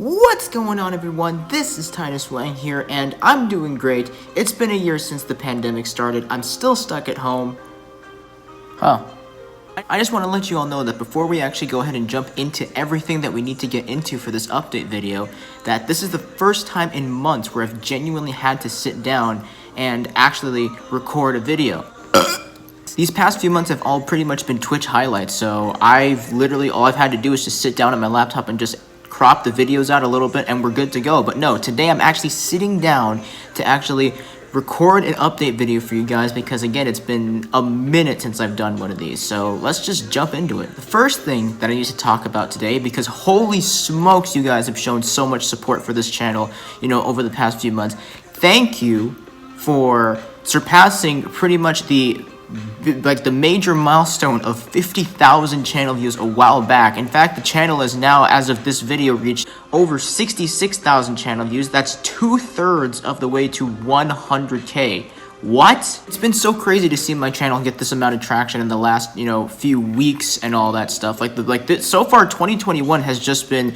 What's going on, everyone? This is Titus Wang here, and I'm doing great. It's been a year since the pandemic started. I'm still stuck at home. I just want to let you all know that before we actually go ahead and jump into everything that we need to get into for this update video, that this is the first time in months where I've genuinely had to sit down and actually record a video. These past few months have all pretty much been Twitch highlights, so all I've had to do is just sit down at my laptop and just crop the videos out a little bit and we're good to go. But no, today I'm actually sitting down to actually record an update video for you guys because, again, it's been a minute since I've done one of these, so let's just jump into it. The first thing that I need to talk about today, because holy smokes, you guys have shown so much support for this channel, over the past few months. Thank you for surpassing pretty much the major milestone of 50,000 channel views a while back. In fact, the channel is now, as of this video, reached over 66,000 channel views. That's 2/3 of the way to 100K. What? It's been so crazy to see my channel get this amount of traction in the last, few weeks and all that stuff. So far, 2021 has just been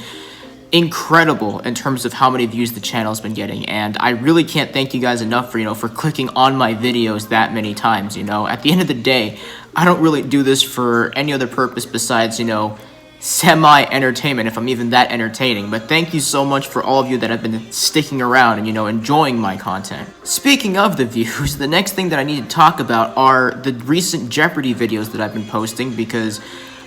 incredible in terms of how many views the channel's been getting, and I really can't thank you guys enough for clicking on my videos that many times. At the end of the day, I don't really do this for any other purpose besides semi-entertainment, if I'm even that entertaining. But thank you so much for all of you that have been sticking around and enjoying my content. Speaking of the views, the next thing that I need to talk about are the recent Jeopardy videos that I've been posting, because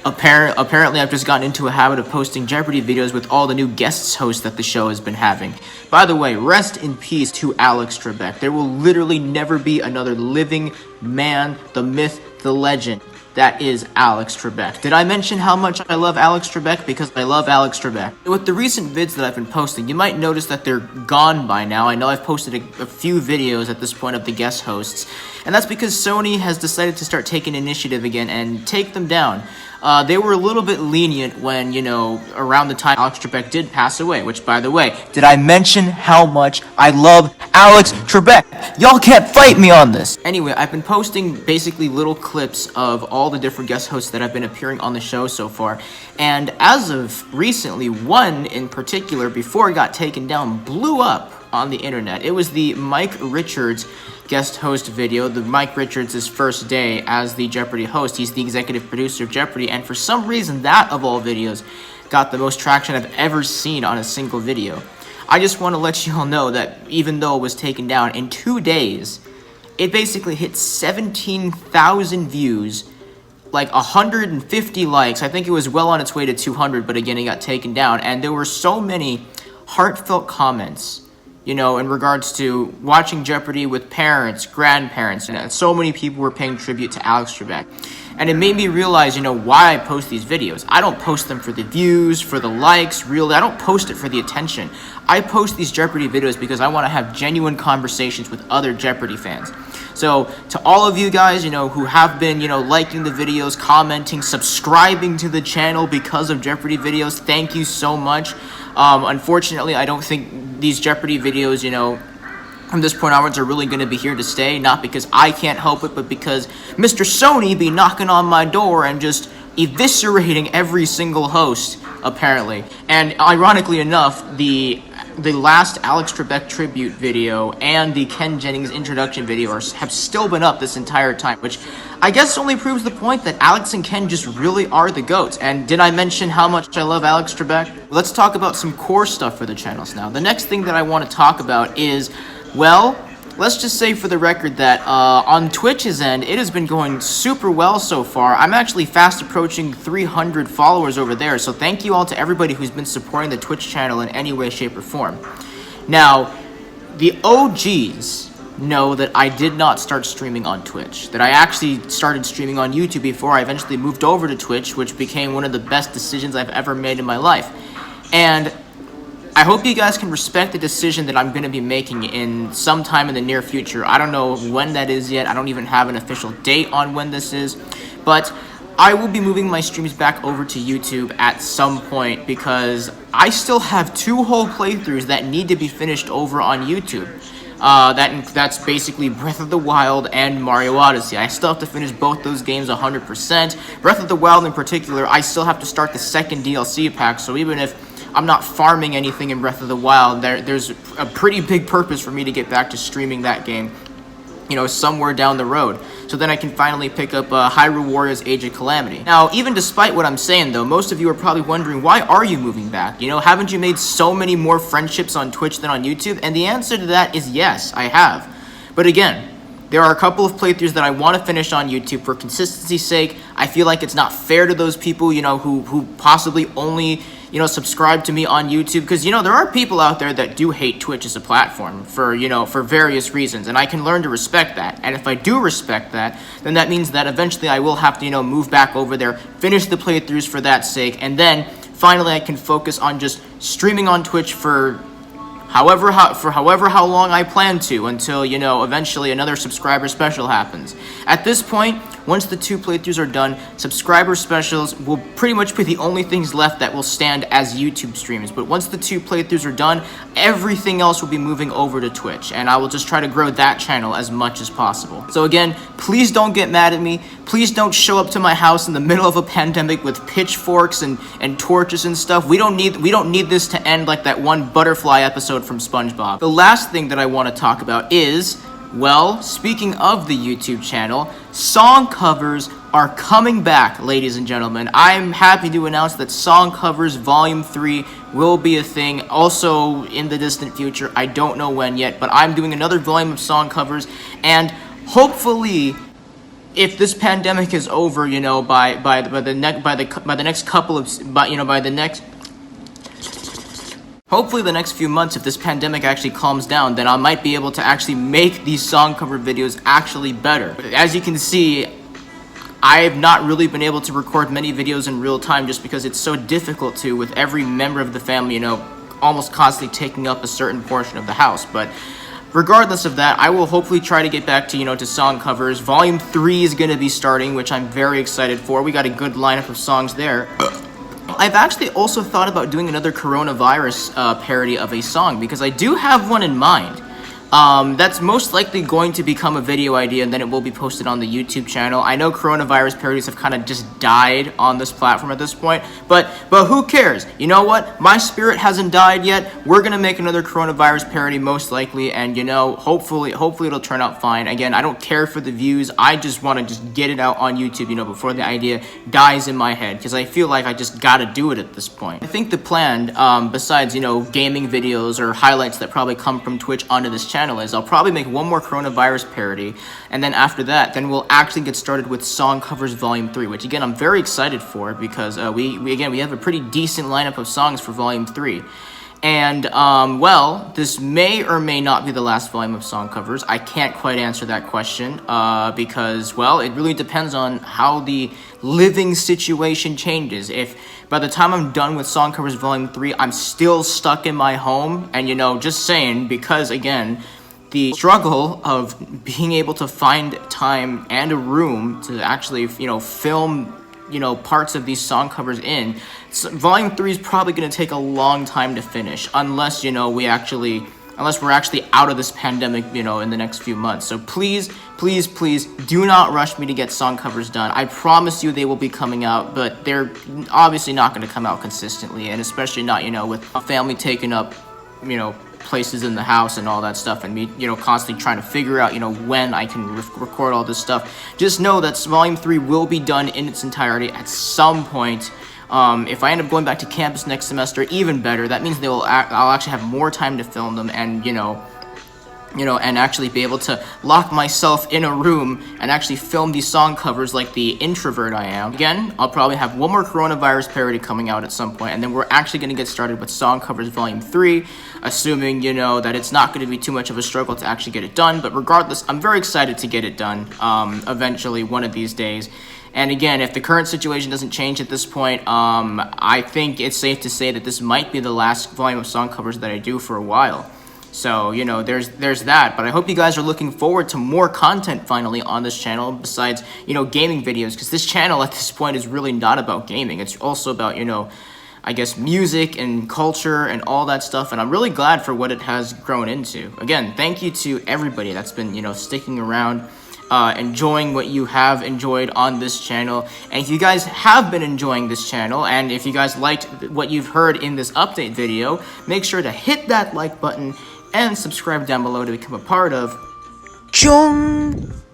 apparently I've just gotten into a habit of posting Jeopardy videos with all the new guest hosts that the show has been having. By the way, rest in peace to Alex Trebek. There will literally never be another living man, the myth, the legend. That is Alex Trebek. Did I mention how much I love Alex Trebek? Because I love Alex Trebek. With the recent vids that I've been posting, you might notice that they're gone by now. I know I've posted a few videos at this point of the guest hosts, and that's because Sony has decided to start taking initiative again and take them down. They were a little bit lenient when, around the time Alex Trebek did pass away, which, by the way, did I mention how much I love Alex Trebek? Y'all can't fight me on this. Anyway, I've been posting basically little clips of all the different guest hosts that have been appearing on the show so far, and as of recently, one in particular, before it got taken down, blew up on the internet. It was the Mike Richards guest host video. The Mike Richards' first day as the Jeopardy host. He's the executive producer of Jeopardy, and for some reason, that of all videos got the most traction I've ever seen on a single video. I just want to let you all know that even though it was taken down, in 2 days, it basically hit 17,000 views, like 150 likes. I think it was well on its way to 200, but again, it got taken down, and there were so many heartfelt comments in regards to watching Jeopardy with parents, grandparents, and so many people were paying tribute to Alex Trebek. And it made me realize, why I post these videos. I don't post them for the views, for the likes, really. I don't post it for the attention. I post these Jeopardy videos because I want to have genuine conversations with other Jeopardy fans. So, to all of you guys, who have been, liking the videos, commenting, subscribing to the channel because of Jeopardy videos, thank you so much. Unfortunately, I don't think these Jeopardy videos, from this point onwards are really going to be here to stay. Not because I can't help it, but because Mr. Sony be knocking on my door and just eviscerating every single host, apparently. And ironically enough, the last Alex Trebek tribute video and the Ken Jennings introduction video have still been up this entire time, which I guess only proves the point that Alex and Ken just really are the GOATs. And did I mention how much I love Alex Trebek? Let's talk about some core stuff for the channels now. The next thing that I want to talk about is, well, let's just say for the record that on Twitch's end, it has been going super well so far. I'm actually fast approaching 300 followers over there, so thank you all to everybody who's been supporting the Twitch channel in any way, shape, or form. Now, the OGs know that I did not start streaming on Twitch, that I actually started streaming on YouTube before I eventually moved over to Twitch, which became one of the best decisions I've ever made in my life. And I hope you guys can respect the decision that I'm going to be making in some time in the near future. I don't know when that is yet. I don't even have an official date on when this is. But I will be moving my streams back over to YouTube at some point because I still have 2 whole playthroughs that need to be finished over on YouTube. That's basically Breath of the Wild and Mario Odyssey. I still have to finish both those games 100%. Breath of the Wild in particular, I still have to start the second DLC pack, so even if I'm not farming anything in Breath of the Wild. There's a pretty big purpose for me to get back to streaming that game, you know, somewhere down the road. So then I can finally pick up Hyrule Warriors Age of Calamity. Now, even despite what I'm saying though, most of you are probably wondering, why are you moving back? You know, haven't you made so many more friendships on Twitch than on YouTube? And the answer to that is yes, I have. But again, there are a couple of playthroughs that I want to finish on YouTube for consistency's sake. I feel like it's not fair to those people, you know, who possibly only, you know, subscribe to me on YouTube, because, you know, there are people out there that do hate Twitch as a platform for, you know, for various reasons, and I can learn to respect that. And if I do respect that, then that means that eventually I will have to, you know, move back over there, finish the playthroughs for that sake, and then finally I can focus on just streaming on Twitch for however how long I plan to, until, you know, eventually another subscriber special happens. At this point, once the 2 playthroughs are done, subscriber specials will pretty much be the only things left that will stand as YouTube streams. But once the 2 playthroughs are done, everything else will be moving over to Twitch, and I will just try to grow that channel as much as possible. So again, please don't get mad at me. Please don't show up to my house in the middle of a pandemic with pitchforks and torches and stuff. We don't need this to end like that one butterfly episode from SpongeBob. The last thing that I want to talk about is, well, speaking of the YouTube channel, song covers are coming back, ladies and gentlemen. I'm happy to announce that Song Covers Volume 3 will be a thing, also in the distant future. I don't know when yet, but I'm doing another volume of song covers, and hopefully, if this pandemic is over, you know, by the next couple of, hopefully the next few months, if this pandemic actually calms down, then I might be able to actually make these song cover videos actually better. As you can see, I've not really been able to record many videos in real time just because it's so difficult to, with every member of the family, you know, almost constantly taking up a certain portion of the house. But regardless of that, I will hopefully try to get back to, you know, to song covers. Volume 3 is going to be starting, which I'm very excited for. We got a good lineup of songs there. I've actually also thought about doing another coronavirus parody of a song, because I do have one in mind. That's most likely going to become a video idea, and then it will be posted on the YouTube channel. I know coronavirus parodies have kind of just died on this platform at this point, but who cares? You know what? My spirit hasn't died yet. We're gonna make another coronavirus parody most likely, and, you know, hopefully it'll turn out fine. Again, I don't care for the views. I just want to just get it out on YouTube, you know, before the idea dies in my head, because I feel like I just gotta do it at this point. I think the plan, besides, you know, gaming videos or highlights that probably come from Twitch onto this channel, is I'll probably make one more coronavirus parody, and then after that, then we'll actually get started with Song Covers Volume 3, which again I'm very excited for, because we have a pretty decent lineup of songs for Volume 3. And, well, this may or may not be the last volume of song covers. I can't quite answer that question, because, well, it really depends on how the living situation changes. If by the time I'm done with Song Covers Volume 3, I'm still stuck in my home, and, you know, just saying, because, again, the struggle of being able to find time and a room to actually, you know, film, you know, parts of these song covers in, so Volume 3 is probably going to take a long time to finish, unless, you know, we're actually out of this pandemic, you know, in the next few months. So please do not rush me to get song covers done. I promise you they will be coming out, but they're obviously not going to come out consistently, and especially not, you know, with a family taking up, you know, places in the house and all that stuff, and me, you know, constantly trying to figure out, you know, when I can record all this stuff. Just know that Volume 3 will be done in its entirety at some point. If I end up going back to campus next semester, even better. That means I'll actually have more time to film them, and, you know, and actually be able to lock myself in a room and actually film these song covers like the introvert I am. Again, I'll probably have one more coronavirus parody coming out at some point, and then we're actually going to get started with Song Covers Volume 3, assuming, you know, that it's not going to be too much of a struggle to actually get it done. But regardless, I'm very excited to get it done, eventually, one of these days. And again, if the current situation doesn't change at this point, I think it's safe to say that this might be the last volume of song covers that I do for a while. So, you know, there's that. But I hope you guys are looking forward to more content finally on this channel besides, you know, gaming videos, because this channel at this point is really not about gaming. It's also about, you know, I guess music and culture and all that stuff, and I'm really glad for what it has grown into. Again, thank you to everybody that's been, you know, sticking around enjoying what you have enjoyed on this channel. And if you guys have been enjoying this channel, and if you guys liked what you've heard in this update video, make sure to hit that like button and subscribe down below to become a part of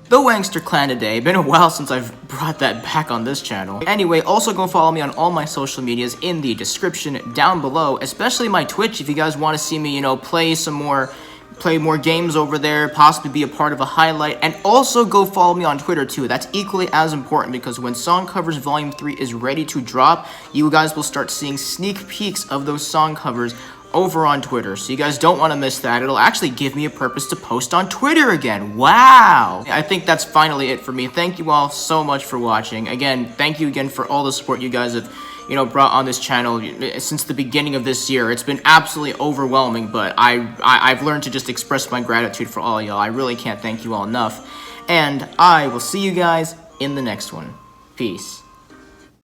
the Wangster Clan today. Been a while since I've brought that back on this channel. Anyway, also go follow me on all my social medias in the description down below, especially my Twitch if you guys want to see me, play more games over there, possibly be a part of a highlight, and also go follow me on Twitter too. That's equally as important, because when Song Covers Volume 3 is ready to drop, you guys will start seeing sneak peeks of those song covers over on Twitter, so you guys don't want to miss that. It'll actually give me a purpose to post on Twitter again. Wow! I think that's finally it for me. Thank you all so much for watching. Again, thank you again for all the support you guys have brought on this channel since the beginning of this year. It's been absolutely overwhelming, but I've learned to just express my gratitude for all y'all. I really can't thank you all enough. And I will see you guys in the next one. Peace.